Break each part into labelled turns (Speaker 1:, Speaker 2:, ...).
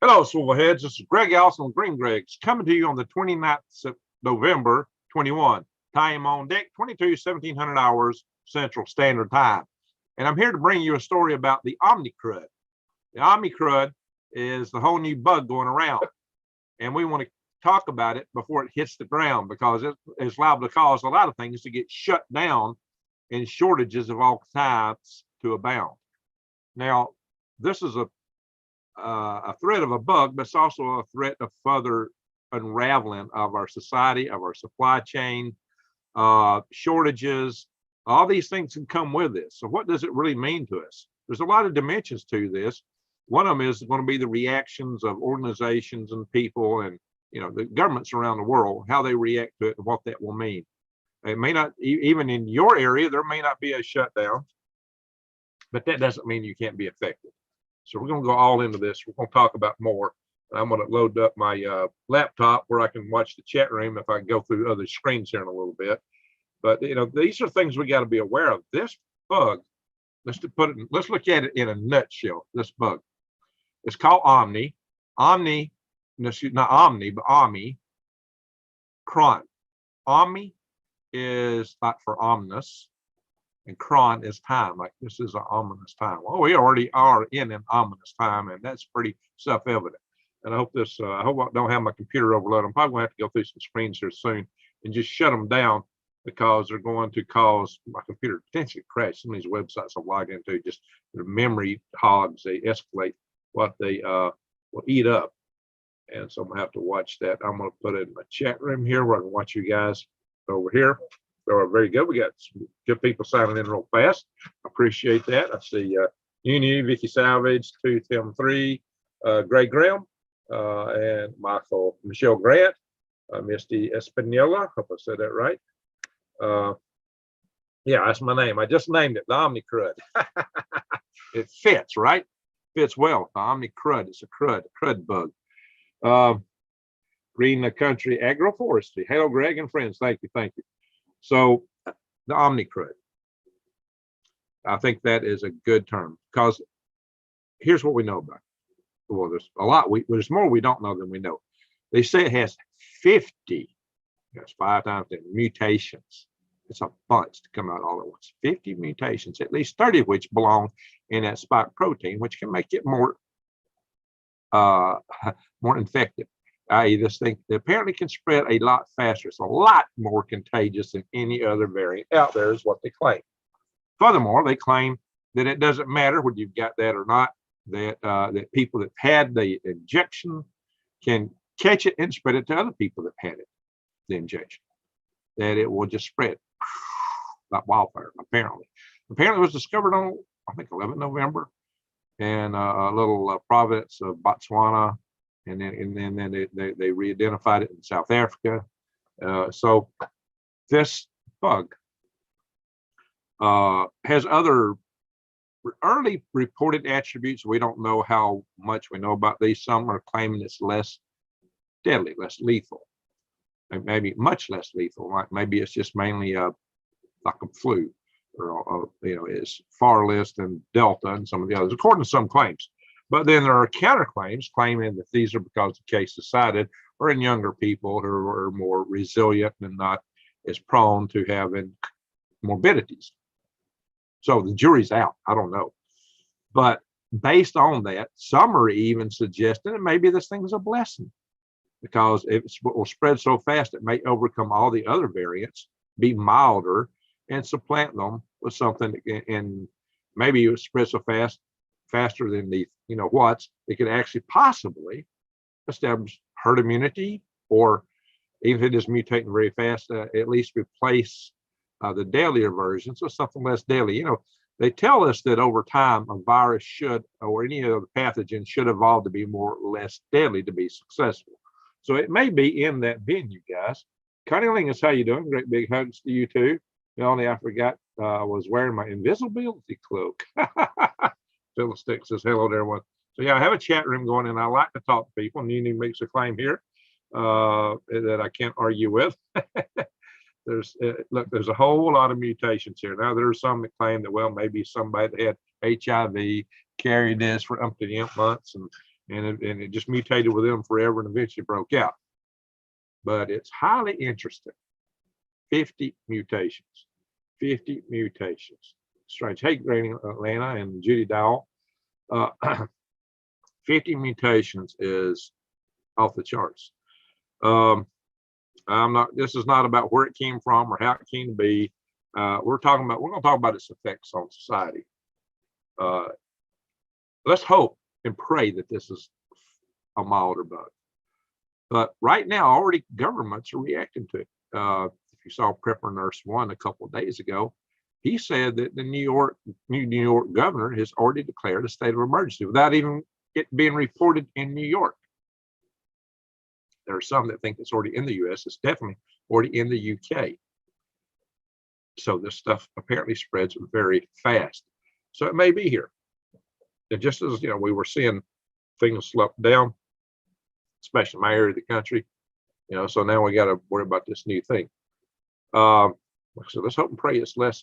Speaker 1: Hello, Silverheads. This is Greg Allison of Green Greg's coming to you on the 29th of November 21. Time on deck 1700 hours Central Standard Time. And I'm here to bring you a story about the OmiCrud. The OmiCrud is the whole new bug going around. And we want to talk about it before it hits the ground because it is liable to cause a lot of things to get shut down and shortages of all types to abound. Now, this is a threat of a bug, but it's also a threat of further unraveling of our society, of our supply chain, shortages. All these things can come with this. So what does it really mean to us? There's a lot of dimensions to this. One of them is going to be the reactions of organizations and people and the governments around the world, how they react to it and what that will mean. It may not, even in your area, there may not be a shutdown, but that doesn't mean you can't be affected. So we're going to go all into this. We're going to talk about more. I'm going to load up my laptop where I can watch the chat room if I go through other screens here in a little bit. But these are things we got to be aware of. This bug, let's look at it in a nutshell. This bug, it's called Not Omni, but OmiCrud. Omni is like for ominous, and cron is time, like this is an ominous time. Well, we already are in an ominous time, and that's pretty self-evident. And I hope I hope I don't have my computer overloaded. I'm probably going to have to go through some screens here soon and just shut them down because they're going to cause my computer to potentially crash. Some of these websites I've logged into, just their memory hogs, they escalate what they will eat up. And so I'm going to have to watch that. I'm going to put it in my chat room here where I can watch you guys over here. So very good. We got some good people signing in real fast. I appreciate that. I see Uni, Vicky Salvage, 2Tim3, Greg Graham, and Michelle Grant, Misty Espinola. Hope I said that right. Yeah, that's my name. I just named it the OmiCrud. It fits, right? Fits well. The OmiCrud. It's a crud bug. Green Country Agroforestry. Hello, Greg and friends. Thank you. So the OmiCrud, I think that is a good term because here's what we know about it. Well, there's a lot. There's more we don't know than we know. They say it has 50, that's 5 times 10 mutations. It's a bunch to come out all at once. 50 mutations, at least 30 of which belong in that spike protein, which can make it more infective. I.e., this thing apparently can spread a lot faster. It's a lot more contagious than any other variant out there, is what they claim. Furthermore, they claim that it doesn't matter whether you've got that or not, that people that had the injection can catch it and spread it to other people that had it, the injection, that it will just spread like wildfire, apparently. Apparently, it was discovered on, I think, 11 November in a little province of Botswana. And then they re-identified it in South Africa. So this bug has other early reported attributes. We don't know how much we know about these. Some are claiming it's less deadly, less lethal, maybe much less lethal. Like maybe it's just mainly like a flu, or is far less than Delta and some of the others, according to some claims. But then there are counterclaims claiming that these are because the case is cited or in younger people who are more resilient and not as prone to having morbidities. So the jury's out. I don't know. But based on that, some are even suggesting that maybe this thing is a blessing because it will spread so fast it may overcome all the other variants, be milder, and supplant them with something. And maybe it will spread so faster than the it could actually possibly establish herd immunity, or even if it is mutating very fast, at least replace the deadlier version, so something less deadly. They tell us that over time a virus should, or any other pathogen should evolve to be more or less deadly to be successful. So it may be in that venue, guys. Connie Lingus, how you doing? Great big hugs to you too. The only I forgot I was wearing my invisibility cloak. Fiddlestick says hello to everyone. So yeah, I have a chat room going, and I like to talk to people. Nini makes a claim here that I can't argue with. There's a whole lot of mutations here. Now there are some that claim that maybe somebody that had HIV carried this for umpty months, and and it just mutated with them forever and eventually broke out. But it's highly interesting. 50 mutations. 50 mutations. Strange. Hey, Granny Atlanta and Judy Dowell. 50 mutations is off the charts. This is not about where it came from or how it came to be. We're going to talk about its effects on society. Let's hope and pray that this is a milder bug. But right now, already governments are reacting to it. If you saw Prepper Nurse 1 a couple of days ago, he said that the New York governor has already declared a state of emergency without even it being reported in New York. There are some that think it's already in the US. It's definitely already in the UK. So this stuff apparently spreads very fast. So it may be here. And just as we were seeing things slow down, especially in my area of the country, so now we got to worry about this new thing. So let's hope and pray it's less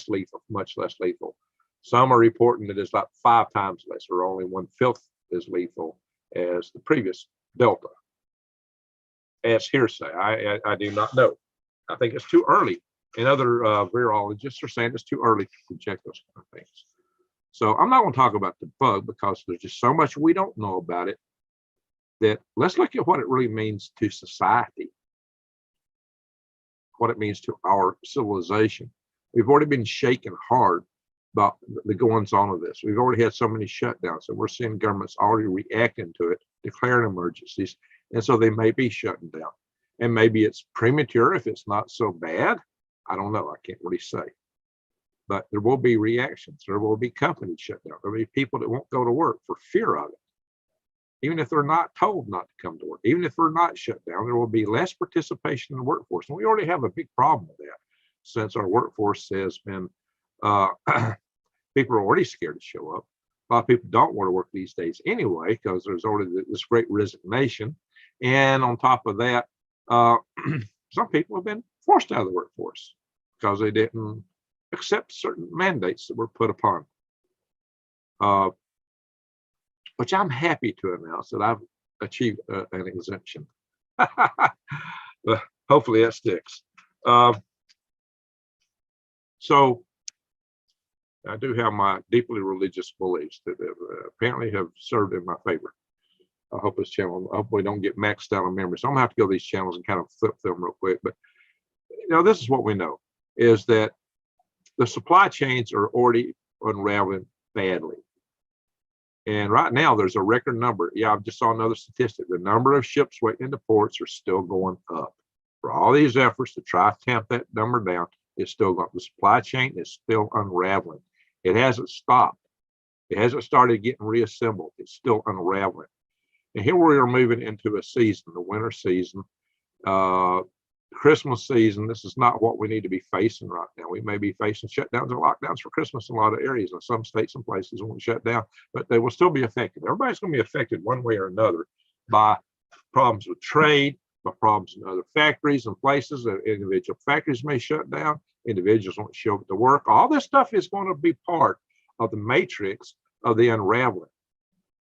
Speaker 1: lethal, much less lethal. Some are reporting that it's like 5 times less, or only 1/5 as lethal as the previous Delta. As hearsay, I do not know. I think it's too early. And other virologists are saying it's too early to project those kind of things. So I'm not going to talk about the bug because there's just so much we don't know about it, that let's look at what it really means to society, what it means to our civilization. We've already been shaken hard about the goings on of this. We've already had so many shutdowns, and we're seeing governments already reacting to it, declaring emergencies, and so they may be shutting down. And maybe it's premature if it's not so bad. I don't know. I can't really say. But there will be reactions. There will be companies shut down. There will be people that won't go to work for fear of it. Even if they're not told not to come to work, even if they're not shut down, there will be less participation in the workforce. And we already have a big problem with that, since our workforce has been, people are already scared to show up. A lot of people don't want to work these days anyway, because there's already this great resignation. And on top of that, some people have been forced out of the workforce because they didn't accept certain mandates that were put upon. Which I'm happy to announce that I've achieved an exemption. But hopefully that sticks. So I do have my deeply religious beliefs that apparently have served in my favor. I hope this channel, I hope we don't get maxed out on memory. So I'm gonna have to go to these channels and kind of flip them real quick. But this is what we know, is that the supply chains are already unraveling badly. And right now there's a record number. Yeah, I just saw another statistic. The number of ships waiting into ports are still going up. For all these efforts to try to tamp that number down, it's still going. The supply chain is still unraveling. It hasn't stopped. It hasn't started getting reassembled. It's still unraveling. And here we are moving into a season, the winter season, Christmas season. This is not what we need to be facing right now. We may be facing shutdowns or lockdowns for Christmas in a lot of areas, and some states and places won't shut down, but they will still be affected. Everybody's going to be affected one way or another by problems with trade, by problems in other factories and places. Individual factories may shut down. Individuals won't show up to work. All this stuff is going to be part of the matrix of the unraveling.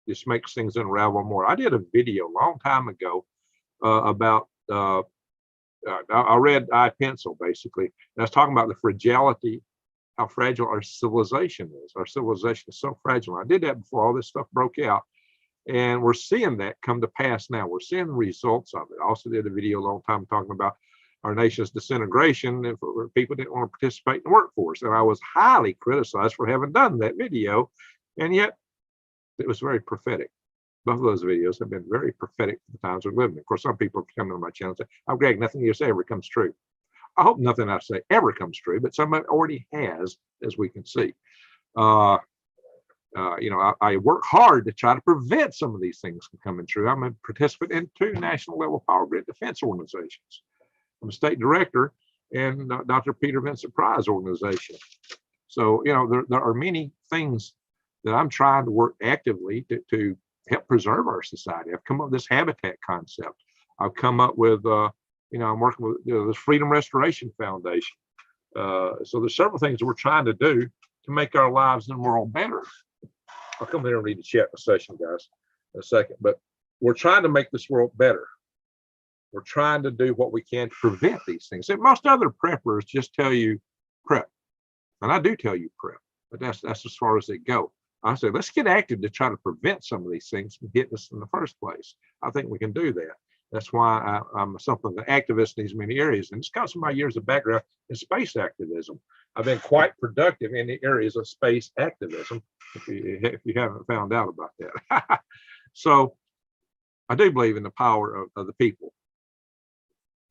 Speaker 1: This makes things unravel more. I did a video a long time ago about I read I Pencil basically, and I was talking about the fragility, how fragile our civilization is. Our civilization is so fragile. I did that before all this stuff broke out, and we're seeing that come to pass now. We're seeing the results of it. I also did a video a long time talking about our nation's disintegration and for people didn't want to participate in the workforce. And I was highly criticized for having done that video, and yet it was very prophetic. Both of those videos have been very prophetic for the times we're living in. Of course, some people have come on my channel and say, "Oh, Greg, nothing you say ever comes true." I hope nothing I say ever comes true, but some of it already has, as we can see. I work hard to try to prevent some of these things from coming true. I'm a participant in 2 national level power grid defense organizations. I'm a state director in Dr. Peter Vincent Prize organization. So, there are many things that I'm trying to work actively to help preserve our society. I've come up with this habitat concept. I've come up with, I'm working with this Freedom Restoration Foundation. So there's several things that we're trying to do to make our lives in the world better. I'll come here and read the chat in a session, guys, in a second. But we're trying to make this world better. We're trying to do what we can to prevent these things. And most other preppers just tell you prep. And I do tell you prep, but that's as far as they go. I say, let's get active to try to prevent some of these things from hitting us in the first place. I think we can do that. That's why I'm something of an activist in these many areas. And it's comes from my years of background in space activism. I've been quite productive in the areas of space activism, if you haven't found out about that. So I do believe in the power of the people.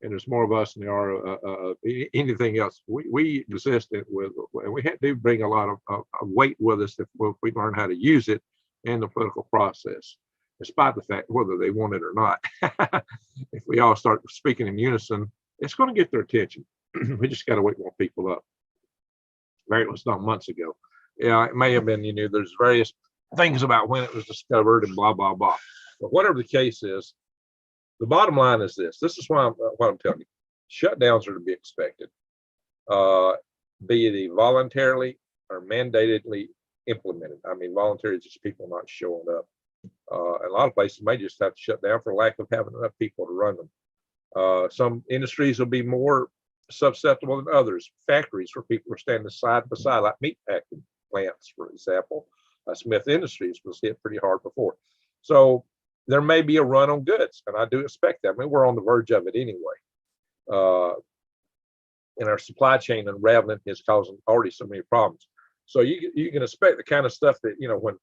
Speaker 1: And there's more of us than there are anything else. We resist it with, we do bring a lot of weight with us if we learn how to use it in the political process, despite the fact whether they want it or not. If we all start speaking in unison, it's going to get their attention. We just got to wake more people up. It was done months ago. Yeah, it may have been, there's various things about when it was discovered and blah, blah, blah. But whatever the case is, the bottom line is this. This is what I'm telling you. Shutdowns are to be expected, be they voluntarily or mandatedly implemented. I mean, voluntary is just people not showing up. A lot of places may just have to shut down for lack of having enough people to run them. Some industries will be more susceptible than others. Factories where people are standing side by side, like meat packing plants, for example. Smith Industries was hit pretty hard before. So there may be a run on goods, and I do expect that. I mean, we're on the verge of it anyway. And our supply chain unraveling is causing already so many problems. So you can expect the kind of stuff that, when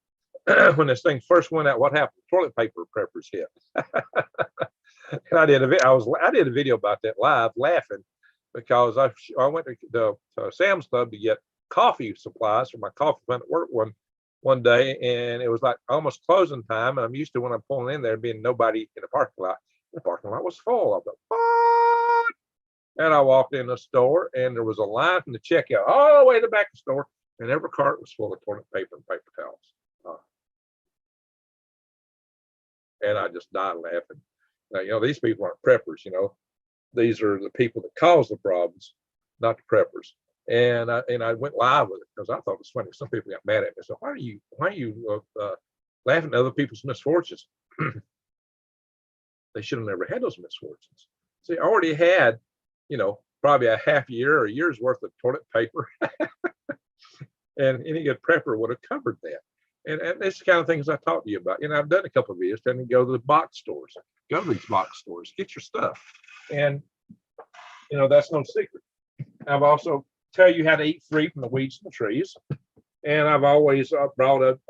Speaker 1: when this thing first went out, what happened? Toilet paper preppers hit. And I did a video about that live, laughing because I went to Sam's Club to get coffee supplies for my coffee plant at work one day, and it was like almost closing time, and I'm used to when I'm pulling in there being nobody in the parking lot. The parking lot was full. I thought, what? And I walked in the store, and there was a line from the checkout all the way to the back of the store, and every cart was full of toilet paper and paper towels. And I just died laughing. Now, these people aren't preppers. These are the people that cause the problems, not the preppers. And I went live with it because I thought it was funny. Some people got mad at me. So why are you laughing at other people's misfortunes? They should have never had those misfortunes. See, I already had, probably a half year or a year's worth of toilet paper, and any good prepper would have covered that. And that's the kind of things I talked to you about. I've done a couple of videos. Then go to the box stores. Go to these box stores. Get your stuff. And that's no secret. I've also tell you how to eat free from the weeds and the trees. And I've always brought up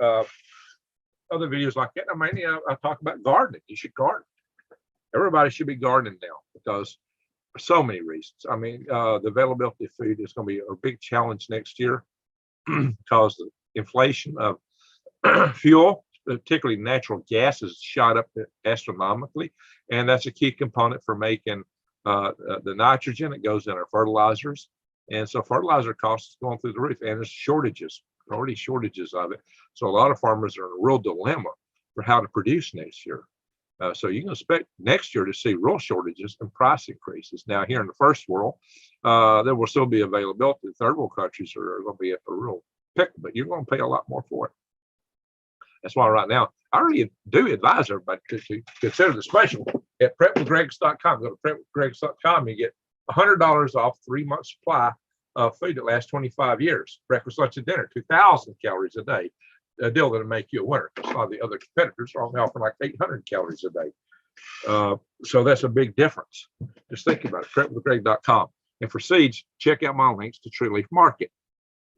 Speaker 1: other videos like that. I talk about gardening. You should garden. Everybody should be gardening now because for so many reasons. I mean, the availability of food is going to be a big challenge next year because the inflation of fuel, particularly natural gas, has shot up astronomically. And that's a key component for making the nitrogen that goes in our fertilizers. And so fertilizer costs is going through the roof, and there's shortages, already shortages of it. So a lot of farmers are in a real dilemma for how to produce next year. So you can expect next year to see real shortages and price increases. Now, here in the first world, there will still be availability. Third world countries are going to be at a real pickle, but you're going to pay a lot more for it. That's why right now, I really do advise everybody to consider the special at prepwithgregs.com. Go to prepwithgregs.com. You get $100 off 3-month supply of food that lasts 25 years. Breakfast, lunch, and dinner, 2,000 calories a day. A deal that'll make you a winner. Because a lot of the other competitors are only offering like 800 calories a day. So that's a big difference. Just think about it. Prepwithgreg.com. And for seeds, check out my links to True Leaf Market.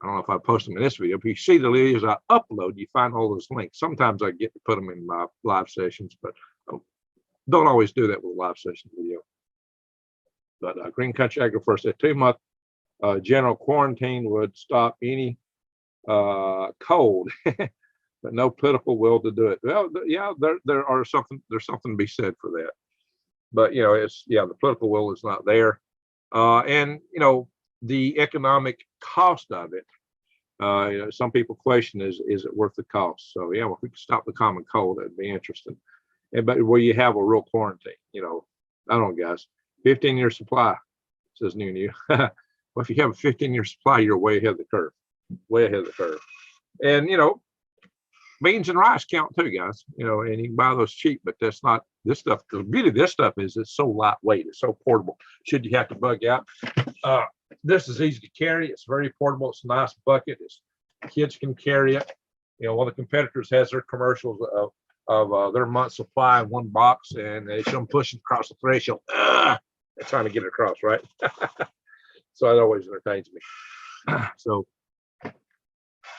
Speaker 1: I don't know if I post them in this video, but you see the videos I upload, you find all those links. Sometimes I get to put them in my live sessions, but don't always do that with a live session video. But Green Country Agro First, a 2-month general quarantine would stop any cold, but no political will to do it. Well, yeah, there's something to be said for that. But the political will is not there, and the economic cost of it. Some people question is it worth the cost? So yeah, well, if we could stop the common cold, that'd be interesting. But where you have a real quarantine, I don't know, guys. 15-year supply, says New. Well, if you have a 15-year supply, you're way ahead of the curve. Way ahead of the curve. And Beans and rice count too, guys. You know, and you can buy those cheap, but that's not this stuff. The beauty of this stuff is it's so lightweight, it's so portable. Should you have to bug out, this is easy to carry. It's very portable. It's a nice bucket. Kids can carry it. You know, one of the competitors has their commercials of their month supply in one box, and they show them pushing across the threshold. They're trying to get it across, right? So it always entertains me. So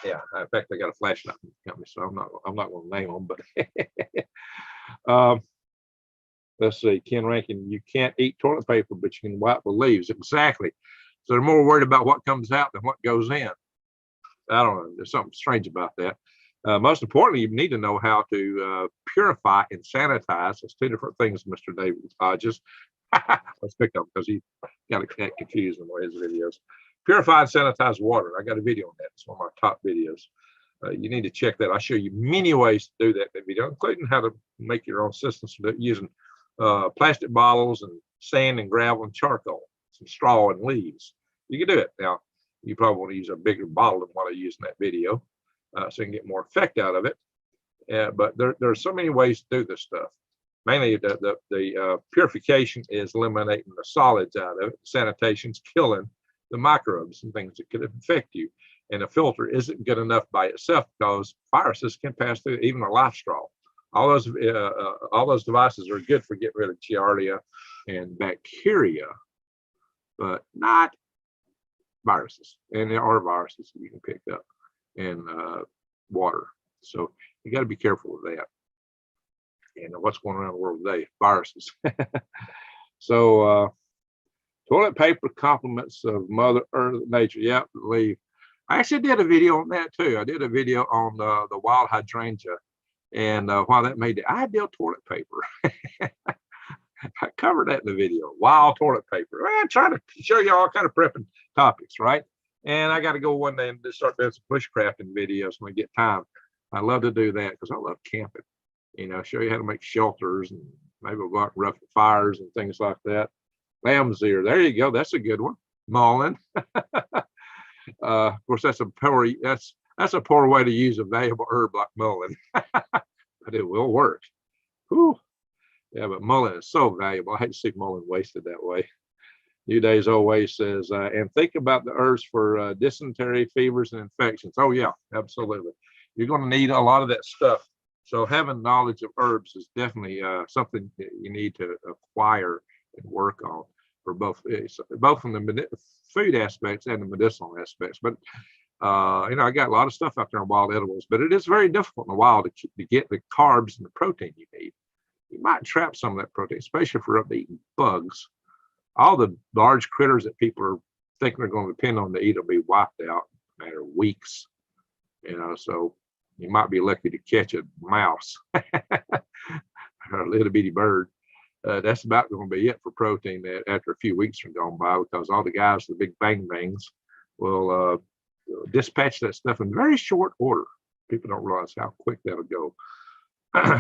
Speaker 1: yeah, in fact, I got a flashlight company, so I'm not going to name them, but let's see, Ken Rankin, you can't eat toilet paper, but you can wipe the leaves. Exactly. So they're more worried about what comes out than what goes in. I don't know. There's something strange about that. Most importantly, you need to know how to purify and sanitize. It's two different things, Mr. David Hodges. Let's pick up because he got to get confused in his videos. Purify and sanitize water. I got a video on that. It's one of my top videos. You need to check that. I show you many ways to do that in the video, including how to make your own systems using plastic bottles and sand and gravel and charcoal, some straw and leaves. You can do it. Now, you probably want to use a bigger bottle than what I used in that video, so you can get more effect out of it. But there are so many ways to do this stuff. Mainly, the purification is eliminating the solids out of it. Sanitation's killing the microbes and things that could infect you. And a filter isn't good enough by itself because viruses can pass through even a life straw. All those devices are good for getting rid of Giardia and bacteria, but not viruses. And there are viruses that you can pick up in water. So you got to be careful with that. And what's going on in the world today? Viruses. So toilet paper compliments of Mother Earth nature. Yeah, believe. I actually did a video on that too. I did a video on the wild hydrangea and why that made the ideal toilet paper. I covered that in the video. Wild toilet paper. I'm trying to show you all kind of prepping topics, right? And I got to go one day and just start doing some bushcrafting videos when I get time. I love to do that because I love camping. You know, show you how to make shelters and maybe we'll go out and rough fires and things like that. Lamb's ear. There you go. That's a good one. Mullein. Of course, that's a poor way to use a valuable herb like mullein, but it will work. Whew. Yeah, but mullein is so valuable. I hate to see mullein wasted that way. New Days always says, and think about the herbs for dysentery, fevers, and infections. Oh yeah, absolutely. You're going to need a lot of that stuff. So having knowledge of herbs is definitely something that you need to acquire and work on for both from the food aspects and the medicinal aspects. But you know, I got a lot of stuff out there on wild edibles, but it is very difficult in the wild to get the carbs and the protein you need. You might trap some of that protein, especially if you're up eating bugs. All the large critters that people are thinking they're going to depend on to eat will be wiped out in a matter of weeks. You know, so you might be lucky to catch a mouse or a little bitty bird. That's about going to be it for protein after a few weeks are gone by, because all the guys, the big bang bangs, will dispatch that stuff in very short order. People don't realize how quick that'll go.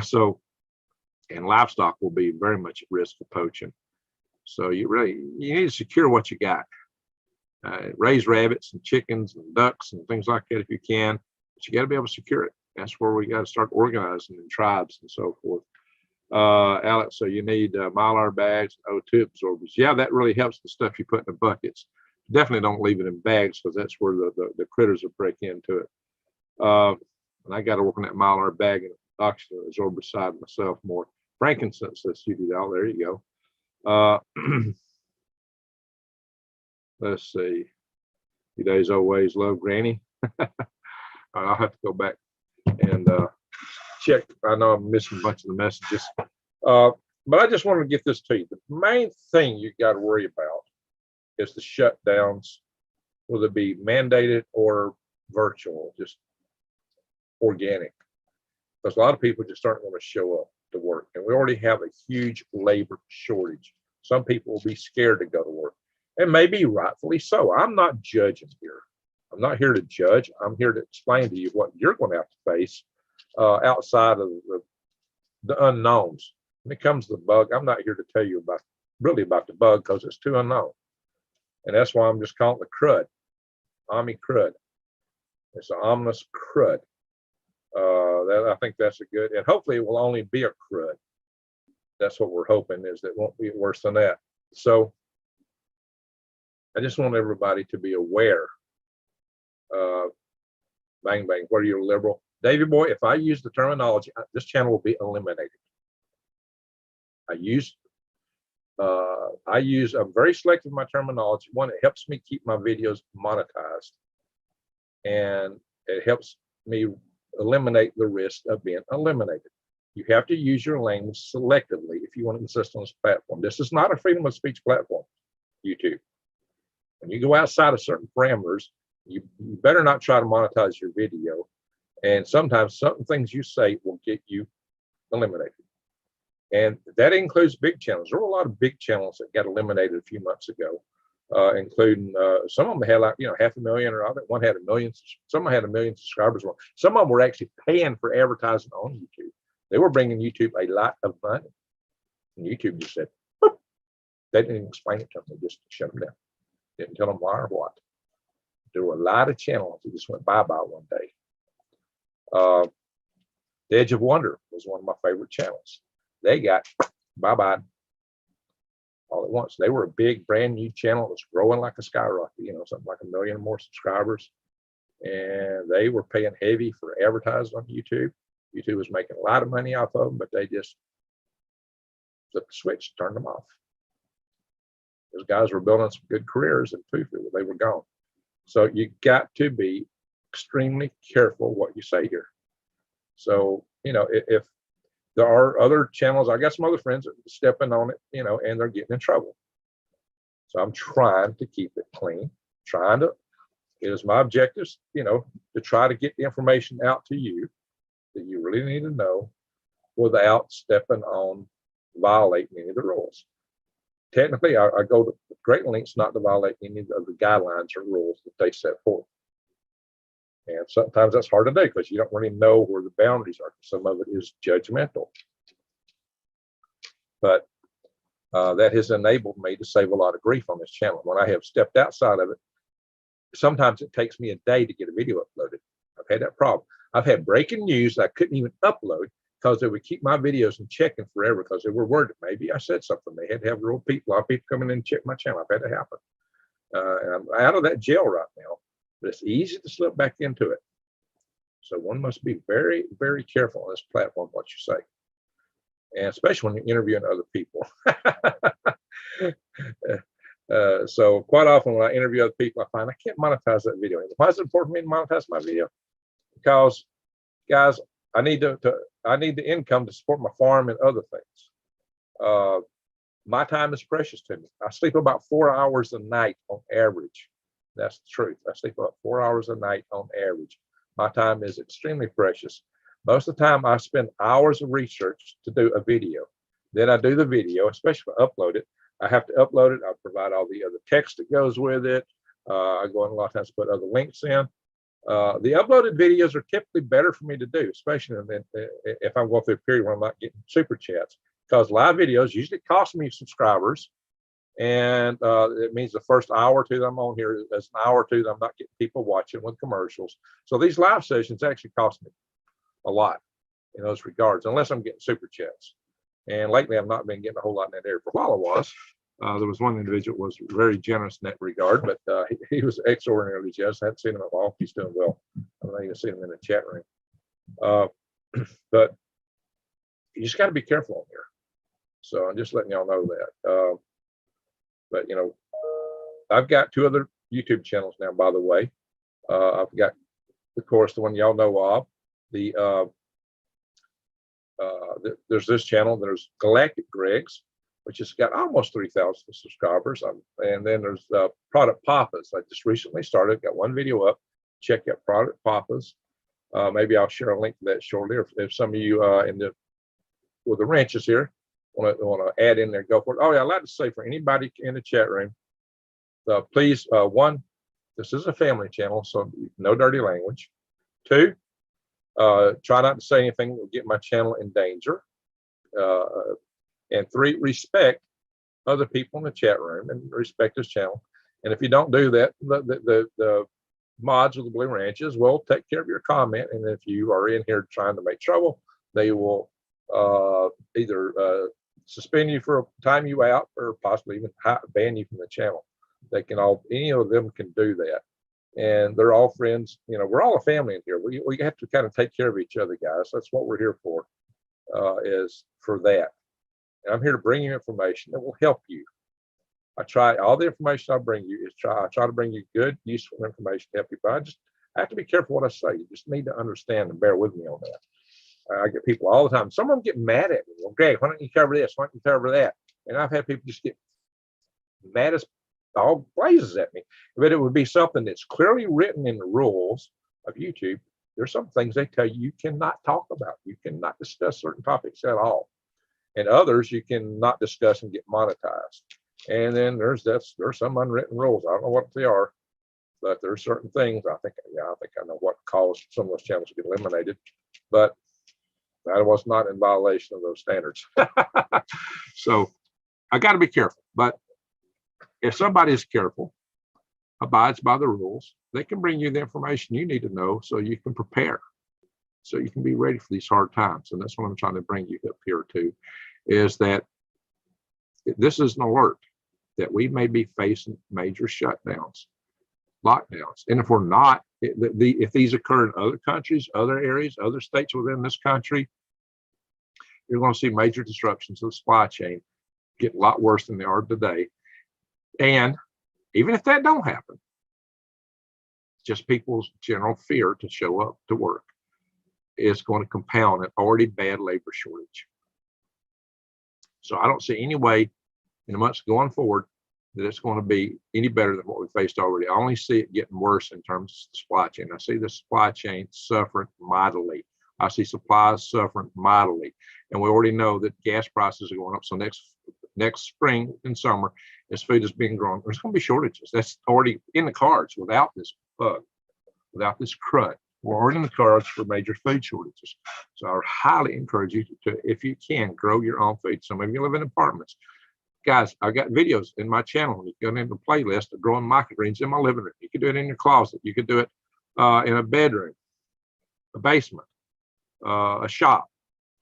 Speaker 1: So, and livestock will be very much at risk of poaching. So you need to secure what you got. Raise rabbits and chickens and ducks and things like that if you can, but you got to be able to secure it. That's where we got to start organizing in tribes and so forth. Alex, so you need Mylar bags and O2 absorbers. Yeah, that really helps the stuff you put in the buckets. Definitely don't leave it in bags because that's where the critters will break into it. And I got to work on that Mylar bag and oxygen absorber side myself more. Frankincense, let's you do that. There you go. Let's see. You days always love Granny. I'll have to go back and check. I know I'm missing a bunch of the messages, but I just wanted to get this to you. The main thing you got to worry about is the shutdowns, whether it be mandated or virtual, just organic. Because a lot of people just aren't going to show up to work, and we already have a huge labor shortage. Some people will be scared to go to work, and maybe rightfully so. I'm not judging here. I'm not here to judge. I'm here to explain to you what you're going to have to face outside of the unknowns. When it comes to the bug, I'm not here to tell you about the bug because it's too unknown. And that's why I'm just calling it the crud, OmiCrud. It's an ominous crud. I think that's a good, and hopefully it will only be a crud. That's what we're hoping, is that it won't be worse than that. So I just want everybody to be aware. Bang, bang, whether you're liberal. Davy boy, if I use the terminology, this channel will be eliminated. I'm very selective in my terminology. One, it helps me keep my videos monetized, and it helps me eliminate the risk of being eliminated. You have to use your language selectively if you want to exist on this platform. This is not a freedom of speech platform, YouTube. When you go outside of certain parameters, you better not try to monetize your video. And sometimes certain things you say will get you eliminated. And that includes big channels. There were a lot of big channels that got eliminated a few months ago, including some of them had, like, 500,000, or one had 1 million. Some of them had 1 million subscribers. Some of them were actually paying for advertising on YouTube. They were bringing YouTube a lot of money. And YouTube just said, boop. They didn't even explain it to them. They just shut them down. Didn't tell them why or what. There were a lot of channels that just went bye-bye one day. The Edge of Wonder was one of my favorite channels. They got bye-bye all at once. They were a big, brand new channel that was growing like a skyrocket, something like 1 million or more subscribers. And they were paying heavy for advertising on YouTube. YouTube was making a lot of money off of them, but they just flipped the switch, turned them off. Those guys were building some good careers, and poof, they were gone. So you got to be extremely careful what you say here. So, if there are other channels, I got some other friends that are stepping on it, and they're getting in trouble. So I'm trying to keep it clean, it is my objectives, to try to get the information out to you that you really need to know without stepping on, violating any of the rules. Technically, I go to great lengths not to violate any of the guidelines or rules that they set forth. And sometimes that's hard to do because you don't really know where the boundaries are. Some of it is judgmental. But that has enabled me to save a lot of grief on this channel. When I have stepped outside of it, sometimes it takes me a day to get a video uploaded. I've had that problem. I've had breaking news that I couldn't even upload because they would keep my videos in checking forever because they were worried that maybe I said something. They had to have a lot of people coming in and check my channel. I've had it happen. And I'm out of that jail right now, but it's easy to slip back into it. So one must be very, very careful on this platform what you say, and especially when you're interviewing other people. So quite often when I interview other people, I find I can't monetize that video. Why is it important for me to monetize my video? Because, guys, I need the income to support my farm and other things. My time is precious to me. I sleep about 4 hours a night on average. That's the truth. I sleep about 4 hours a night on average. My time is extremely precious. Most of the time I spend hours of research to do a video. Then I do the video, especially if I upload it. I have to upload it. I provide all the other text that goes with it. I go in a lot of times to put other links in. The uploaded videos are typically better for me to do, especially if I'm going through a period where I'm not getting super chats, because live videos usually cost me subscribers. And it means the first hour or two that I'm on here is an hour or two that I'm not getting people watching with commercials. So these live sessions actually cost me a lot in those regards, unless I'm getting super chats. And lately, I've not been getting a whole lot in that area. For a while, I was. There was one individual who was very generous in that regard, but he was extraordinarily generous. I hadn't seen him in a while. He's doing well. I haven't even seen him in the chat room. But you just got to be careful on here. So I'm just letting y'all know that. But, I've got 2 other YouTube channels now, by the way. I've got, of course, the one y'all know of. There's this channel. There's Galactic Greg's, which has got almost 3,000 subscribers. And then there's Product Papas. I just recently started, got one video up. Check out Product Papas. Maybe I'll share a link to that shortly. If some of you with the ranches here want to add in there, go for it. Oh yeah, I'd like to say for anybody in the chat room, please, one, this is a family channel, so no dirty language. 2, try not to say anything that will get my channel in danger. And 3, respect other people in the chat room and respect this channel. And if you don't do that, the mods of the Blue Ranches will take care of your comment. And if you are in here trying to make trouble, they will either suspend you for a time you out or possibly even ban you from the channel. They can all, any of them can do that. And they're all friends. You know, we're all a family in here. We have to kind of take care of each other, guys. That's what we're here for, is for that. And I'm here to bring you information that will help you. I try, all the information I bring you is I try to bring you good, useful information to help you. But I have to be careful what I say. You just need to understand and bear with me on that. I get people all the time. Some of them get mad at me. Well, Greg, why don't you cover this? Why don't you cover that? And I've had people just get mad as all blazes at me. But it would be something that's clearly written in the rules of YouTube. There's some things they tell you cannot talk about. You cannot discuss certain topics at all. And others you cannot discuss and get monetized. And then there's some unwritten rules. I don't know what they are, but there's certain things. I think I know what caused some of those channels to get eliminated, but I was not in violation of those standards. So I got to be careful. But if somebody is careful, abides by the rules, they can bring you the information you need to know so you can prepare, so you can be ready for these hard times. And that's what I'm trying to bring you up here to, is that this is an alert that we may be facing major shutdowns, lockdowns. And if we're not, if these occur in other countries, other areas, other states within this country, you're going to see major disruptions of the supply chain get a lot worse than they are today. And even if that don't happen, just people's general fear to show up to work is going to compound an already bad labor shortage. So I don't see any way in the months going forward that it's going to be any better than what we faced already. I only see it getting worse in terms of supply chain. I see the supply chain suffering mightily. I see supplies suffering mightily. And we already know that gas prices are going up. So next spring and summer, as food is being grown, there's going to be shortages. That's already in the cards without this bug, without this crud. We're already in the cards for major food shortages. So I highly encourage you to, if you can, grow your own food. Some of you live in apartments. Guys, I've got videos in my channel. You go into the playlist of growing microgreens in my living room. You can do it in your closet. You could do it in a bedroom, a basement, a shop,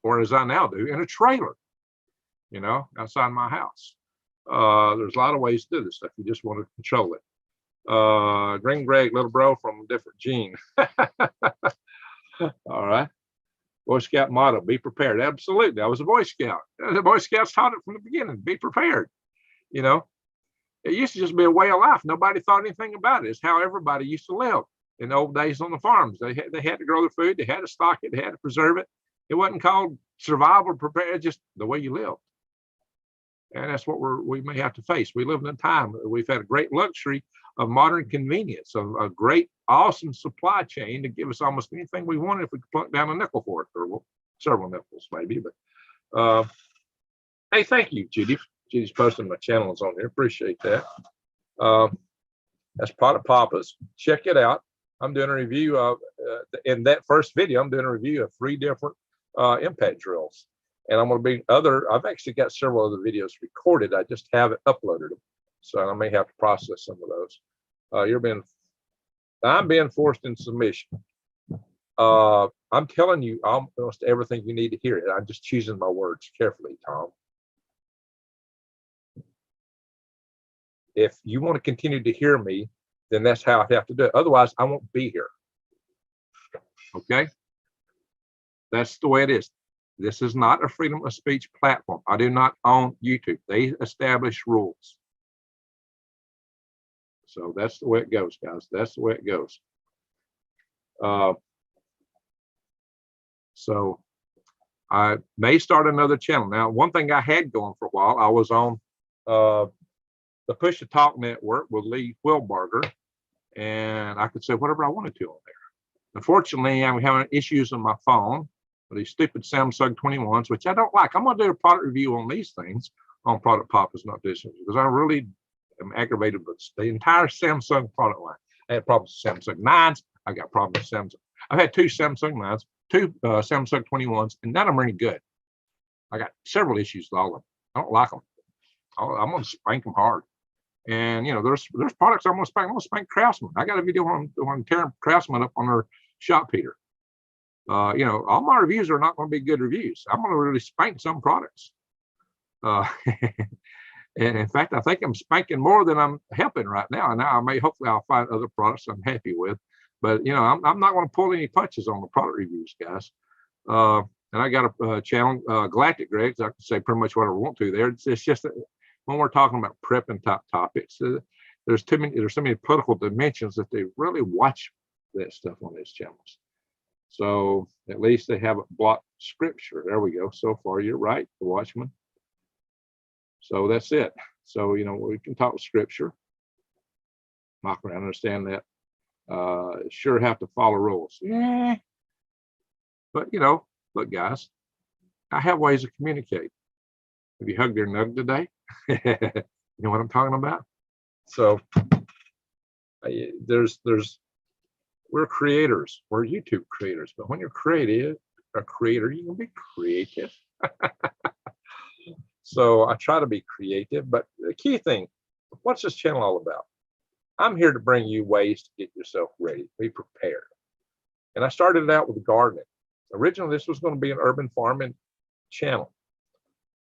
Speaker 1: or as I now do, in a trailer, you know, outside my house. There's a lot of ways to do this stuff. You just want to control it. Green Greg, little bro from a different gene. All right. Boy Scout motto, be prepared. Absolutely. I was a Boy Scout. The Boy Scouts taught it from the beginning, be prepared. You know, it used to just be a way of life. Nobody thought anything about it. It's how everybody used to live in the old days on the farms. They had to grow their food. They had to stock it. They had to preserve it. It wasn't called survival or prepare, just the way you live. And that's what we may have to face. We live in a time, we've had a great luxury of modern convenience, of a great, awesome supply chain to give us almost anything we wanted if we could plunk down a nickel for it, or several nickels maybe. But hey, thank you, Judy. Judy's posting my channels on here. Appreciate that. That's Potted Papas. Check it out. I'm doing a review of, in that first video, I'm doing a review of 3 different impact drills. And I'm going to be I've actually got several other videos recorded. I just haven't uploaded them. So I may have to process some of those. I'm being forced in submission. I'm telling you almost everything you need to hear. I'm just choosing my words carefully, Tom. If you want to continue to hear me, then that's how I have to do it. Otherwise, I won't be here. Okay? That's the way it is. This is not a freedom of speech platform. I do not own YouTube. They establish rules. So that's the way it goes, guys. That's the way it goes. So I may start another channel. Now, one thing I had going for a while, I was on the Push to Talk network with Lee Wilbarger, and I could say whatever I wanted to on there. Unfortunately, I'm having issues on my phone. These stupid Samsung 21s, which I don't like. I'm going to do a product review on these things on Product Papas, not this one, because I really am aggravated with the entire Samsung product line. I had problems with Samsung 9s. I got problems with Samsung. I've had 2 Samsung 9s, 2 Samsung 21s, and none of them are any good. I got several issues with all of them. I don't like them. I'm going to spank them hard. And there's products I'm gonna spank. I'm gonna spank Craftsman. I got a video on tearing Craftsman up on their shop heater. All my reviews are not going to be good reviews. I'm going to really spank some products. And in fact, I think I'm spanking more than I'm helping right now. And now hopefully I'll find other products I'm happy with. But I'm not going to pull any punches on the product reviews, guys. And I got a channel, Galactic Greg's. I can say pretty much whatever I want to there. It's just that when we're talking about prepping type topics, there's so many political dimensions that they really watch that stuff on these channels. So at least they haven't blocked scripture. There we go. So far, you're right, the Watchman. So that's it. So, we can talk scripture. I can understand that. Sure have to follow rules. Yeah. But, look, guys, I have ways to communicate. Have you hugged your nug today? You know what I'm talking about? So we're creators. We're YouTube creators. But when you're a creator, you can be creative. So I try to be creative. But the key thing, what's this channel all about? I'm here to bring you ways to get yourself ready, be prepared. And I started it out with gardening. Originally, this was going to be an urban farming channel.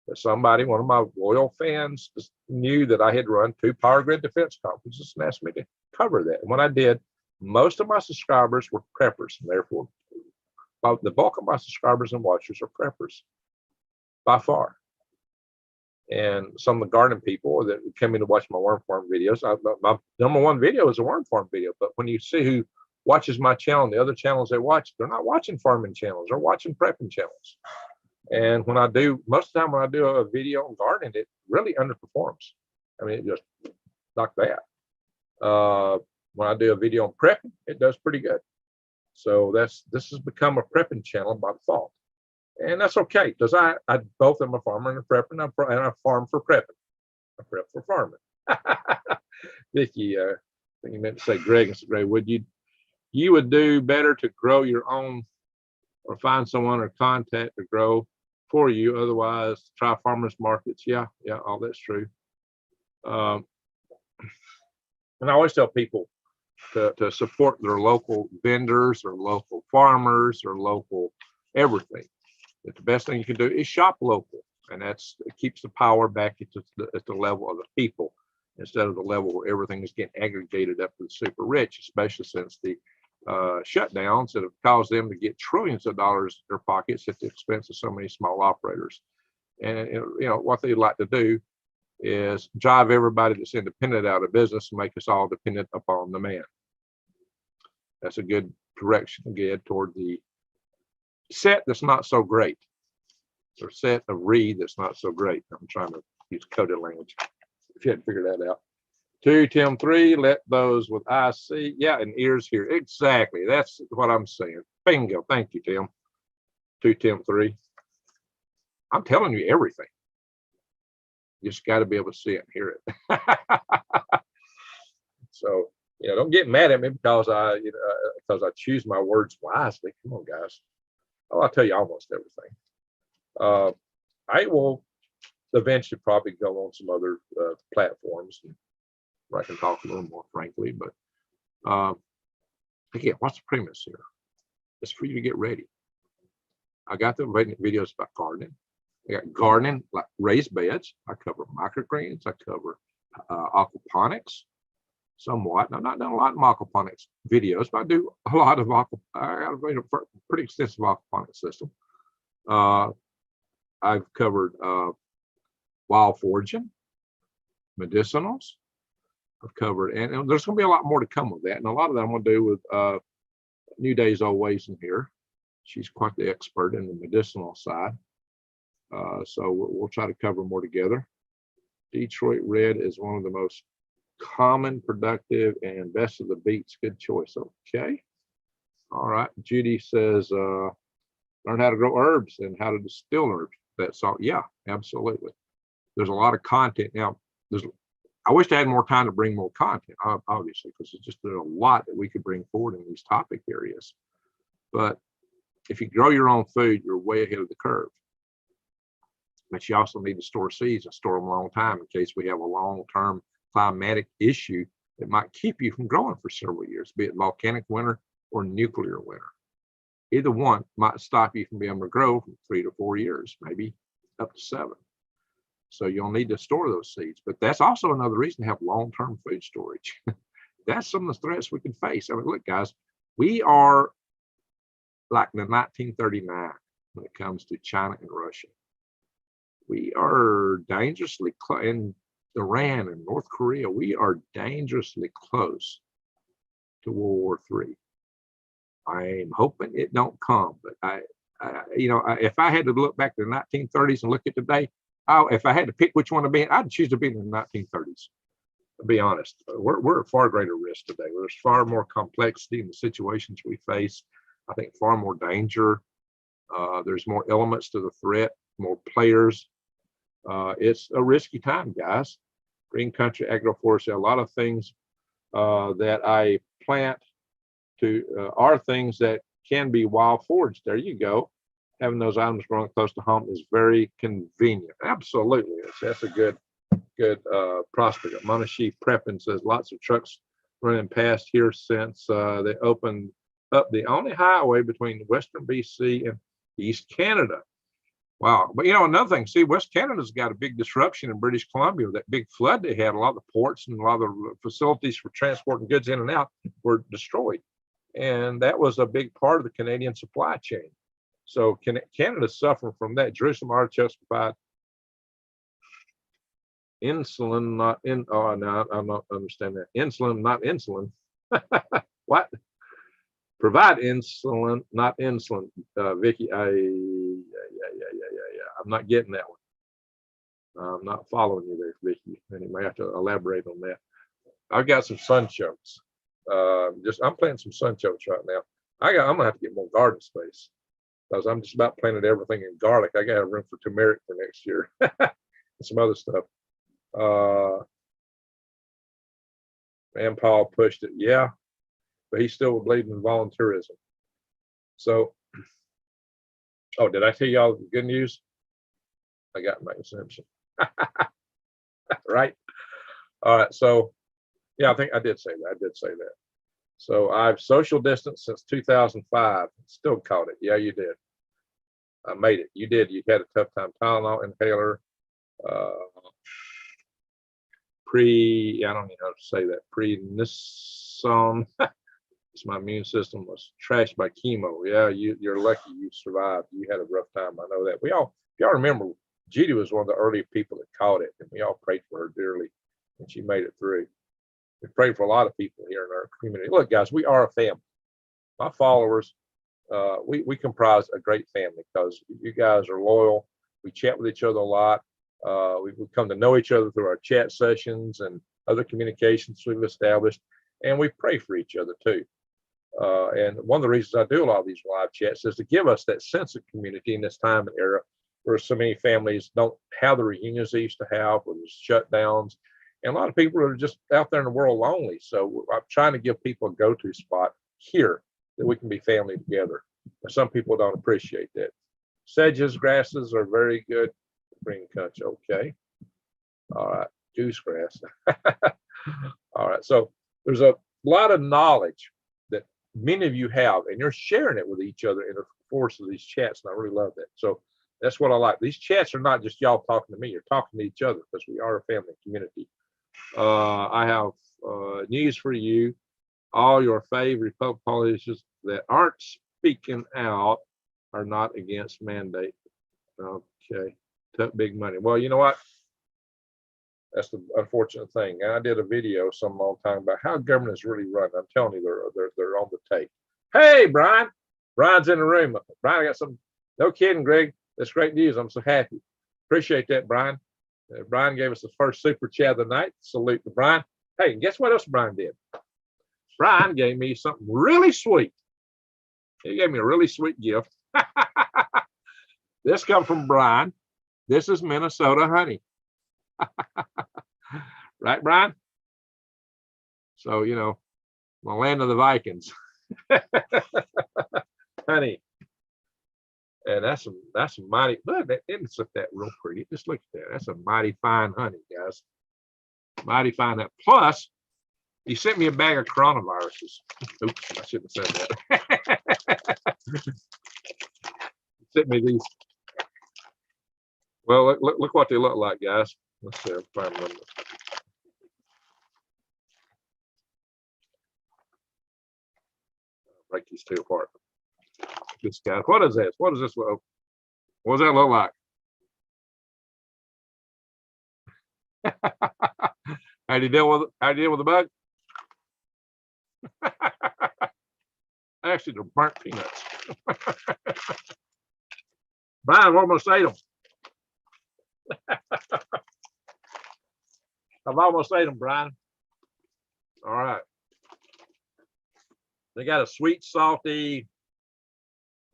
Speaker 1: But one of my loyal fans, knew that I had run 2 power grid defense conferences and asked me to cover that. And when I did, most of my subscribers were preppers, and therefore the bulk of my subscribers and watchers are preppers by far. And some of the gardening people that came in to watch my worm farm videos, my number 1 video is a worm farm video. But when you see who watches my channel and the other channels they watch, they're not watching farming channels, they're watching prepping channels. And most of the time when I do a video on gardening, it really underperforms. I mean, it just like that. When I do a video on prepping, it does pretty good. So this has become a prepping channel by default. And that's okay, because I both am a farmer and a prepper, and I farm for prepping. I prep for farming. Vicky, I think you meant to say Greg and say, Greg, you would do better to grow your own or find someone or contact to grow for you. Otherwise, try farmers markets. Yeah, all that's true. And I always tell people to support their local vendors or local farmers or local everything. That the best thing you can do is shop local, and it keeps the power back at the level of the people instead of the level where everything is getting aggregated up to the super rich, especially since the shutdowns that have caused them to get trillions of dollars in their pockets at the expense of so many small operators. And what they'd like to do is drive everybody that's independent out of business and make us all dependent upon the man. That's a good direction to get toward the set that's not so great, or set of read that's not so great. I'm trying to use coded language. If you hadn't figured that out. 2, Tim 3, let those with eyes see. Yeah, and ears hear. Exactly. That's what I'm saying. Bingo. Thank you, Tim. 2, Tim 3. I'm telling you everything. You just got to be able to see it and hear it. So, don't get mad at me because I choose my words wisely. Come on, guys. I'll tell you almost everything. I will eventually probably go on some other platforms where I can talk a little more frankly. But again, what's the premise here? It's for you to get ready. I got the videos about gardening. I got gardening, like raised beds. I cover microgreens. I cover aquaponics somewhat. And I've not done a lot of aquaponics videos, but I do a lot of I got a pretty extensive aquaponics system. I've covered wild foraging, medicinals. I've covered, and there's going to be a lot more to come with that. And a lot of that I'm going to do with New Day's always in here. She's quite the expert in the medicinal side. So we'll try to cover more together. Detroit Red is one of the most common, productive, and best of the beets. Good choice. Okay. All right. Judy says, learn how to grow herbs and how to distill herbs. That's all. Yeah, absolutely. There's a lot of content. Now, I wish I had more time to bring more content, obviously, because there's a lot that we could bring forward in these topic areas. But if you grow your own food, you're way ahead of the curve. But you also need to store seeds and store them a long time in case we have a long-term climatic issue that might keep you from growing for several years, be it volcanic winter or nuclear winter. Either one might stop you from being able to grow from 3 to 4 years, maybe up to 7. So you'll need to store those seeds. But that's also another reason to have long-term food storage. That's some of the threats we can face. I mean, look, guys, we are like the 1939 when it comes to China and Russia. We are dangerously close, in Iran and North Korea, we are dangerously close to World War III. I'm hoping it don't come, but if I had to look back to the 1930s and look at today, if I had to pick which one to be in, I'd choose to be in the 1930s. To be honest, we're at far greater risk today. There's far more complexity in the situations we face. I think far more danger. There's more elements to the threat, more players. It's a risky time, guys. Green country agroforestry, a lot of things that I plant are things that can be wild foraged. There you go. Having those items growing close to home is very convenient. Absolutely. That's a good prospect. Monashi Preppin says lots of trucks running past here since they opened up the only highway between western BC and East Canada. Wow. But another thing, see, West Canada's got a big disruption in British Columbia. That big flood they had, a lot of the ports and a lot of the facilities for transporting goods in and out were destroyed. And that was a big part of the Canadian supply chain. So Canada's suffering from that. Jerusalem artichokes provide insulin, not in. Oh, no, I'm not understanding that. Insulin, not insulin. What? Provide insulin, not insulin. Vicky, yeah. I'm not getting that one. I'm not following you there, Vicky. And you may have to elaborate on that. I've got some sunchokes. I'm planting some sunchokes right now. I'm gonna have to get more garden space because I'm just about planted everything in garlic. I got room for turmeric for next year and some other stuff. And Paul pushed it, yeah, but he still was believing in volunteerism. So, did I tell y'all the good news? I got my exemption. Right? All right. So, yeah, I think I did say that. So I've social distanced since 2005. Still caught it. Yeah, you did. I made it. You did. You had a tough time. Tylenol inhaler. I don't even know how to say that. Prednisone. My immune system was trashed by chemo. Yeah, you're lucky you survived. You had a rough time. I know that. Y'all remember, Judy was one of the early people that caught it, and we all prayed for her dearly, and she made it through. We prayed for a lot of people here in our community. Look, guys, we are a family. My followers, we comprise a great family because you guys are loyal. We chat with each other a lot. We've come to know each other through our chat sessions and other communications we've established, and we pray for each other too. And one of the reasons I do a lot of these live chats is to give us that sense of community in this time and era where so many families don't have the reunions they used to have, where there's shutdowns. And a lot of people are just out there in the world lonely. So I'm trying to give people a go-to spot here that we can be family together. And some people don't appreciate that. Sedges, grasses are very good. Green country, okay. All right, goose grass. All right, so there's a lot of knowledge that many of you have, and you're sharing it with each other in the course of these chats, and I really love that. So that's what I like. These chats are not just y'all talking to me, you're talking to each other because we are a family community. I have news for you. All your favorite public politicians that aren't speaking out are not against mandate. Okay, tough big money. Well, you know what? That's the unfortunate thing. And I did a video some long time about how government is really run. I'm telling you, they're on the tape. Hey, Brian. Brian's in the room. Brian, I got some. No kidding, Greg. That's great news. I'm so happy. Appreciate that, Brian. Brian gave us the first super chat of the night. Salute to Brian. Hey, guess what else Brian did? Brian gave me something really sweet. He gave me a really sweet gift. This comes from Brian. This is Minnesota honey. Right, Brian? So, the land of the Vikings. Honey. And that's some mighty, look, isn't that real pretty? Just look at that. That's a mighty fine honey, guys. Mighty fine that. Plus, he sent me a bag of coronaviruses. Oops, I shouldn't have said that. He sent me these. Well, look what they look like, guys. Let's see, I'll find them. Break these two apart. This guy. What is this? What does this look? What does that look like? How do you deal with it? How do you deal with the bug? Actually, they're burnt peanuts. Brian almost ate them. I've almost ate them, Brian. All right. They got a sweet, salty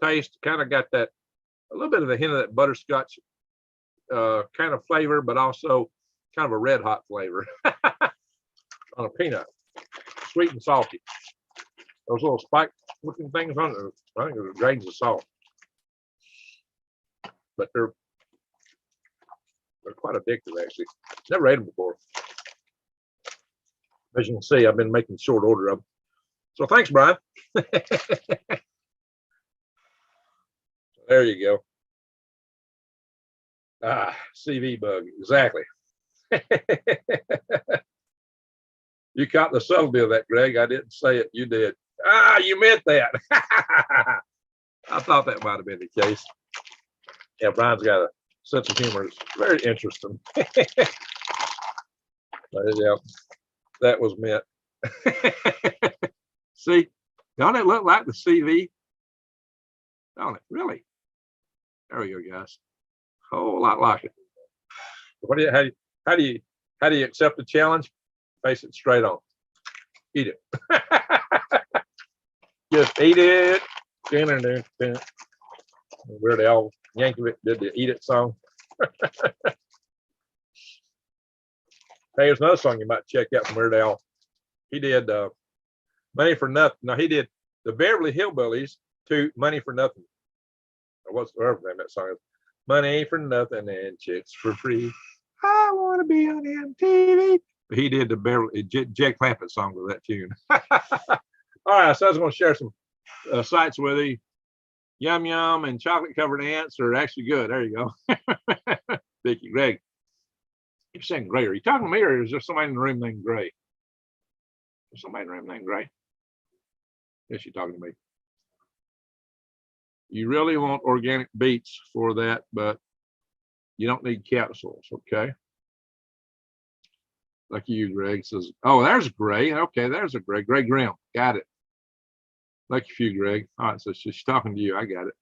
Speaker 1: taste. Kind of got that, a little bit of a hint of that butterscotch kind of flavor, but also kind of a red hot flavor on a peanut. Sweet and salty. Those little spike looking things on it, I think they're grains of salt. But they're quite addictive, actually. Never ate them before. As you can see, I've been making short order of them. So thanks, Brian. There you go. Ah, CV bug, exactly. You caught the subtlety of that, Greg. I didn't say it. You did. Ah, you meant that. I thought that might have been the case. Yeah, Brian's got a sense of humor. It's very interesting. But yeah, that was meant. See, don't it look like the CV? Don't it? Really? There we go, guys. A whole lot like it. What do you? How do you accept the challenge? Face it straight on. Eat it. Just eat it. Weird Al Yankovic did the "Eat It" song. Hey, there's another song you might check out from Weird Al. He did "Money for Nothing." No, he did the Beverly Hillbillies to "Money for Nothing." Or whatever that song is. Money for nothing and chicks for free. I want to be on MTV. He did the Beverly Jed Clampett song with that tune. All right, so I was going to share some sites with you. Yum Yum and chocolate covered ants are actually good. There you go. Vicky, Greg, you're saying Gray. Are you talking to me, or is there somebody in the room named Gray? There's somebody in the room named Gray. Yes, you're talking to me. You really want organic beets for that, but you don't need capsules, okay? Like you, Greg says. Oh, there's Gray. Okay, there's a Gray. Gray Grimm. Got it. Like you, Greg. All right, so she's talking to you. I got it.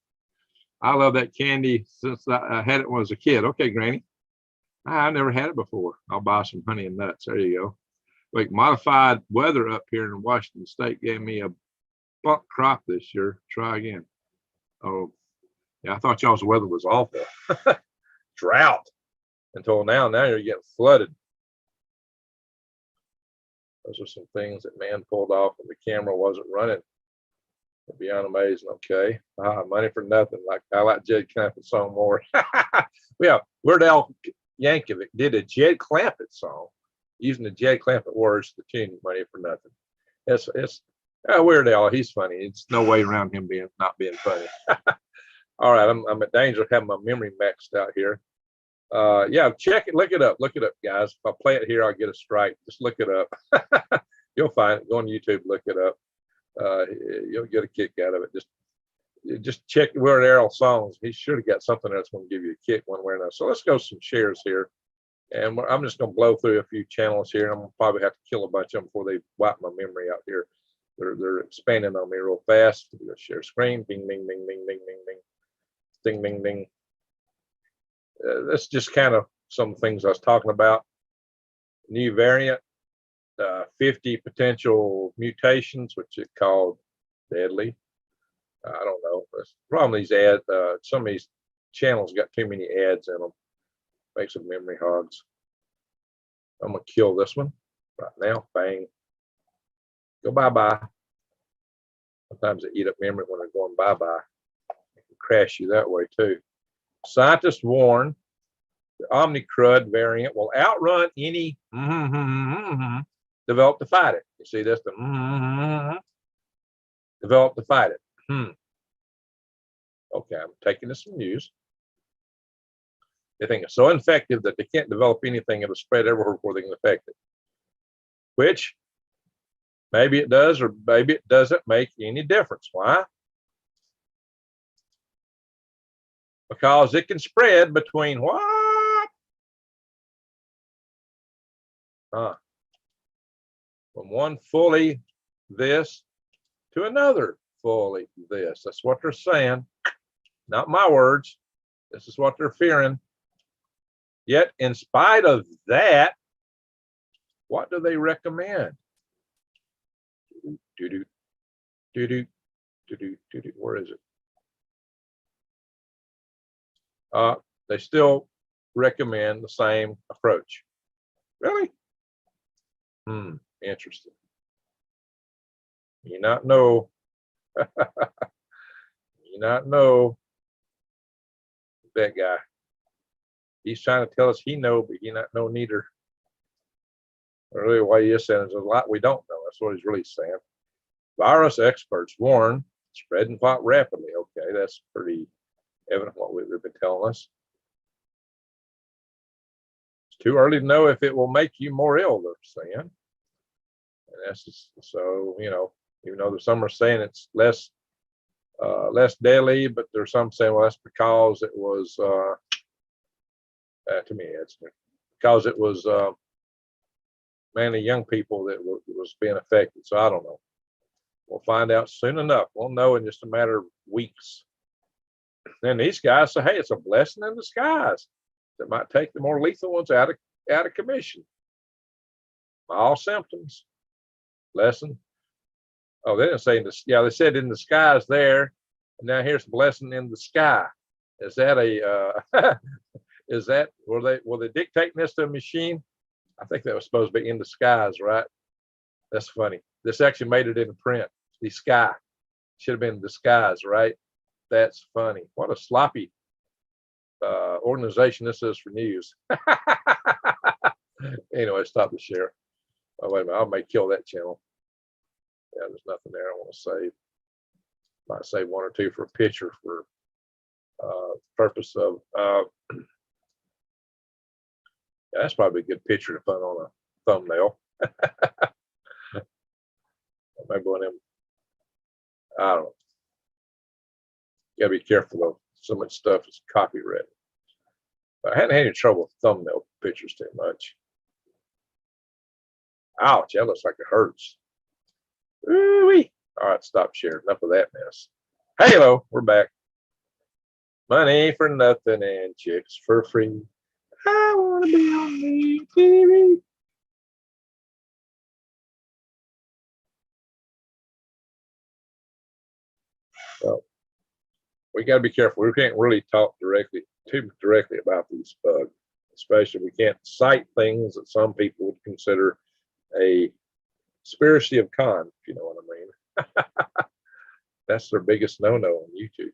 Speaker 1: I love that candy since I had it when I was a kid. Okay, Granny. I never had it before. I'll buy some honey and nuts. There you go. Like modified weather up here in Washington State gave me a bunk crop this year. Try again. Oh, yeah, I thought y'all's weather was awful. Drought until now. Now you're getting flooded. Those are some things that man pulled off when the camera wasn't running. Beyond amazing. Okay. Money for nothing. Like I like Jed Clampett's song more. Yeah, Weird Al Yankovic did a Jed Clampett song using the Jed Clampett words to the tune "Money for Nothing." It's Weird Al. He's funny. It's no way around him not being funny. All right, I'm at danger of having my memory maxed out here. Yeah, check it. Look it up, guys. If I play it here, I'll get a strike. Just look it up. You'll find it. Go on YouTube, look it up. You'll get a kick out of it. Just check Weird Al songs. He's sure to got something that's going to give you a kick one way or another. So let's go some shares here, and I'm just going to blow through a few channels here. I'm going to probably have to kill a bunch of them before they wipe my memory out here. They're expanding on me real fast. We're going to share screen. Bing, bing, bing, bing, bing, bing, bing, ding, bing, ding. That's just kind of some things I was talking about. New variant. 50 potential mutations, which it called deadly. I don't know. The problem these ads, some of these channels got too many ads in them. Makes them memory hogs. I'm gonna kill this one right now. Bang. Go bye-bye. Sometimes they eat up memory when they're going bye-bye. They can crash you that way too. Scientists warn the OmiCrud variant will outrun any developed to fight it. You see this? The developed to fight it. Okay, I'm taking this from news. They think it's so infective that they can't develop anything that'll spread everywhere before they can affect it. Which maybe it does, or maybe it doesn't make any difference. Why? Because it can spread between what? From one fully this to another fully this. That's what they're saying. Not my words. This is what they're fearing. Yet, in spite of that, what do they recommend? Where is it? They still recommend the same approach. Really? Interesting. You not know. You not know that guy. He's trying to tell us he know, but he not know neither. Really, what he is saying is a lot we don't know. That's what he's really saying. Virus experts warn spreading quite rapidly. Okay, that's pretty evident what they've been telling us. It's too early to know if it will make you more ill, they're saying. And that's just, so, you know, even though there's some are saying it's less deadly, but there's some saying, well, that's because it was to me it's because it was mainly young people that was being affected. So I don't know. We'll find out soon enough. We'll know in just a matter of weeks. Then these guys say, hey, it's a blessing in disguise that might take the more lethal ones out of commission. All symptoms. Lesson. Oh, they didn't say in the, yeah, they said in disguise there. And now here's a blessing in the sky. Is that a is that were they dictating this to a machine? I think that was supposed to be in disguise, right? That's funny. This actually made it in print. The sky should have been disguise, right? That's funny. What a sloppy organization this is for news. Anyway, stop the share. Oh, wait a minute. I may kill that channel. Yeah, there's nothing there I want to save. Might save one or two for a picture for purpose of yeah, that's probably a good picture to put on a thumbnail. Maybe one of them. I don't know. You gotta be careful though. So much stuff is copyrighted. But I hadn't had any trouble with thumbnail pictures too much. Ouch, that looks like it hurts. Ooh-wee. All right, stop sharing. Enough of that mess. Hey, hello, we're back. Money for nothing and chicks for free. I want to be on the TV. So we got to be careful. We can't really talk too directly about these bugs, especially we can't cite things that some people would consider a conspiracy of con, if you know what I mean. That's their biggest no-no on YouTube.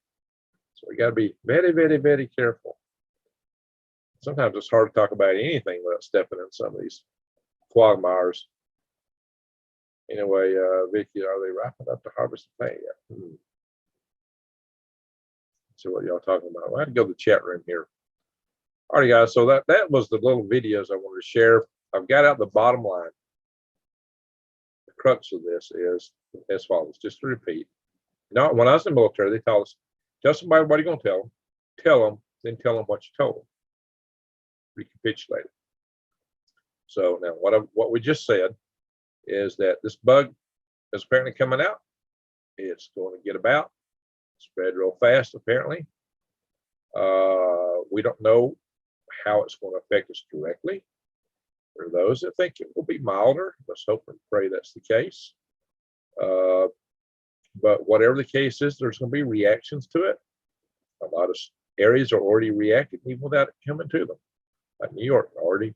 Speaker 1: So we got to be very, very, very careful. Sometimes it's hard to talk about anything without stepping in some of these quagmires. Anyway, Vicky, are they wrapping up to harvest the pay yet? See what y'all talking about. I had to go to the chat room here. All right, guys. So that was the little videos I wanted to share. I've got out the bottom line. The crux of this is as follows. Just to repeat. Now, when I was in the military, they told us, tell somebody what you're going to tell them. Tell them, then tell them what you told them. Recapitulate it. So now what we just said is that this bug is apparently coming out. It's going to get about, spread real fast apparently. We don't know how it's going to affect us directly. There are those that think it will be milder. Let's hope and pray that's the case. But whatever the case is, there's going to be reactions to it. A lot of areas are already reacting even without it coming to them. Like New York, already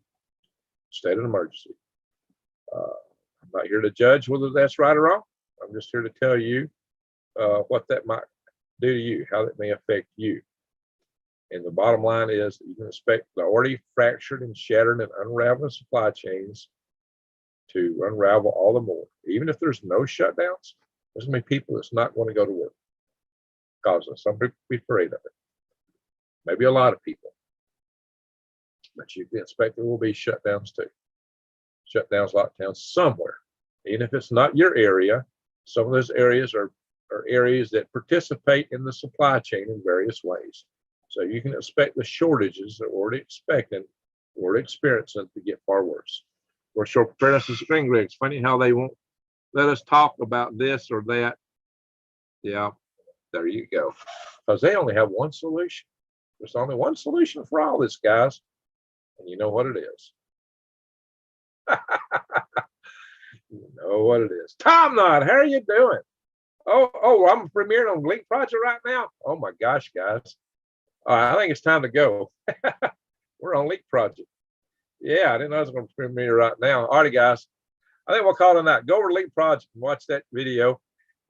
Speaker 1: state of emergency. I'm not here to judge whether that's right or wrong. I'm just here to tell you what that might do to you, how that may affect you. And the bottom line is that you can expect the already fractured and shattered and unraveling supply chains to unravel all the more. Even if there's no shutdowns, there's going to be people that's not going to go to work because some people be afraid of it. Maybe a lot of people. But you can expect there will be shutdowns too. Shutdowns, lockdowns somewhere. Even if it's not your area, some of those areas are areas that participate in the supply chain in various ways. So you can expect the shortages that we're already expecting, we're experiencing to get far worse. We're short preparedness and spring rigs. Funny how they won't let us talk about this or that. Yeah, there you go. Because they only have one solution. There's only one solution for all this, guys. And you know what it is. You know what it is. Tom Nod, how are you doing? Oh, I'm premiering on Link Project right now. Oh my gosh, guys. I think it's time to go. We're on Link Project. Yeah, I didn't know I was going to premiere right now. All right, guys. I think we'll call it a night. Go over to Link Project and watch that video.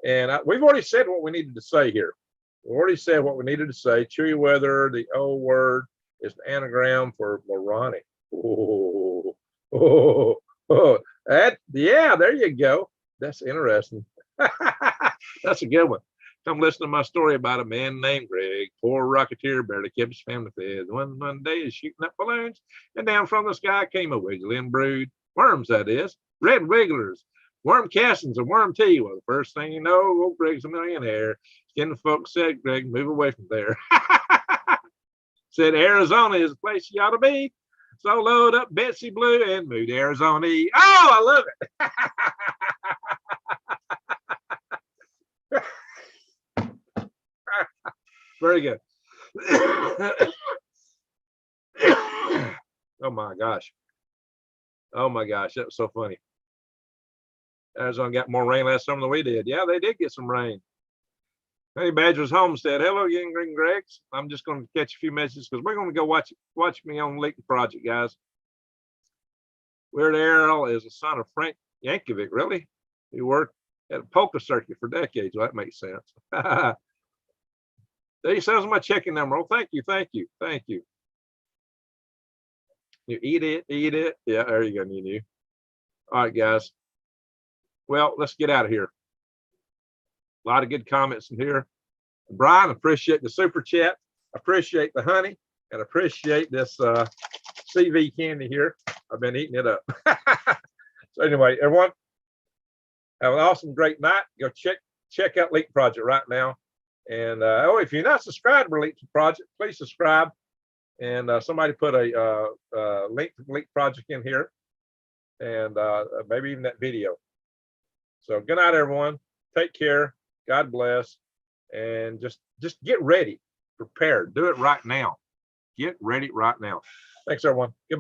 Speaker 1: And we've already said what we needed to say here. We already said what we needed to say. Chewy weather, the O word is an anagram for moronic. Yeah, there you go. That's interesting. That's a good one. Come listen to my story about a man named Greg, poor rocketeer, barely kept his family fed. One day he's shooting up balloons, and down from the sky came a wiggling brood. Worms, that is. Red wigglers. Worm castings and worm tea. Well, the first thing you know, old Greg's a millionaire. Skin the folks said, Greg, move away from there. Said Arizona is the place you ought to be. So load up Betsy Blue and move to Arizona. Oh, I love it. Very good. Oh my gosh. Oh my gosh, that was so funny. Arizona got more rain last summer than we did. Yeah, they did get some rain. Hey, Badgers Homestead. Hello again, Green Gregs. I'm just going to catch a few messages because we're going to go watch me on Lake Project, guys. Weird Errol is the son of Frank Yankovic, really? He worked at a polka circuit for decades. Well, that makes sense. There he says my checking number. Oh, thank you. You eat it. Yeah, there you go, Nunu. All right, guys. Well, let's get out of here. A lot of good comments in here. Brian, appreciate the super chat. Appreciate the honey and appreciate this CV candy here. I've been eating it up. So anyway, everyone, have an awesome, great night. Go check out Leak Project right now. And if you're not subscribed to Leak Project, please subscribe. And somebody put a link to Leak Project in here, and maybe even that video. So good night, everyone. Take care. God bless. And just get ready, prepared. Do it right now. Get ready right now. Thanks, everyone. Goodbye.